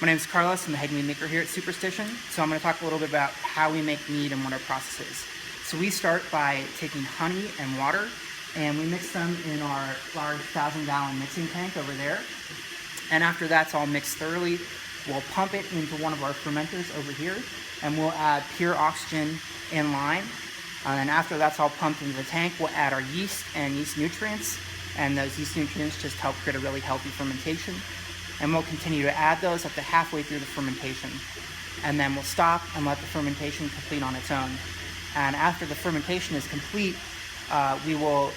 My name is Carlos. I'm the head mead maker here at Superstition. So I'm going to talk a little bit about how we make mead and what our process is. So we start by taking honey and water, and we mix them in our large 1,000-gallon mixing tank over there. And after that's all mixed thoroughly, we'll pump it into one of our fermenters over here, and we'll add pure oxygen and lime. And after that's all pumped into the tank, we'll add our yeast and yeast nutrients, and those yeast nutrients just help create a really healthy fermentation. And we'll continue to add those up to halfway through the fermentation. And then we'll stop and let the fermentation complete on its own. And after the fermentation is complete, we will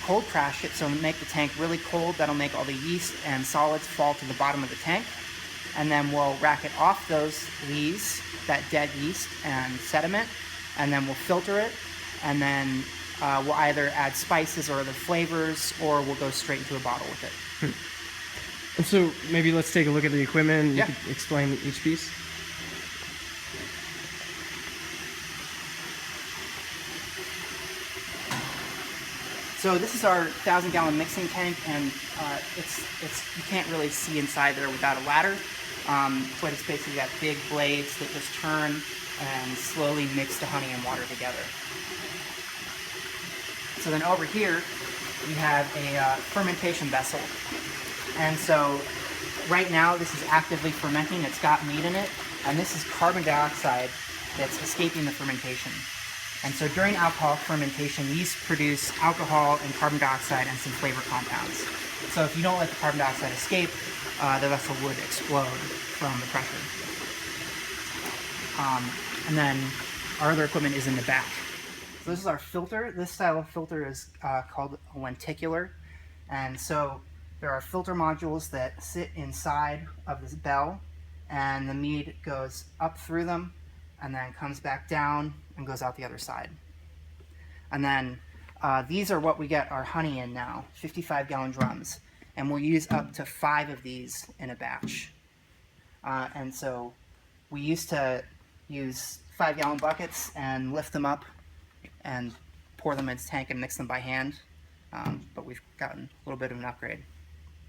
cold crash it, so make the tank really cold. That'll make all the yeast and solids fall to the bottom of the tank. And then we'll rack it off those lees, that dead yeast and sediment, and then we'll filter it, and then we'll either add spices or other flavors, or we'll go straight into a bottle with it. And so maybe let's take a look at the equipment and yeah. You can explain each piece. So this is our 1,000-gallon mixing tank, and it's you can't really see inside there without a ladder, but it's basically got big blades that just turn and slowly mix the honey and water together. So then over here we have a fermentation vessel, and so right now this is actively fermenting. It's got mead in it, and this is carbon dioxide that's escaping the fermentation. And so during alcoholic fermentation, yeast produce alcohol and carbon dioxide and some flavor compounds. So if you don't let the carbon dioxide escape, the vessel would explode from the pressure. And then our other equipment is in the back. So this is our filter. This style of filter is called a lenticular. And so there are filter modules that sit inside of this bell, and the mead goes up through them and then comes back down and goes out the other side. And then these are what we get our honey in now, 55-gallon drums. And we'll use up to 5 of these in a batch. And so we used to use 5-gallon buckets and lift them up and pour them in the tank and mix them by hand. But we've gotten a little bit of an upgrade.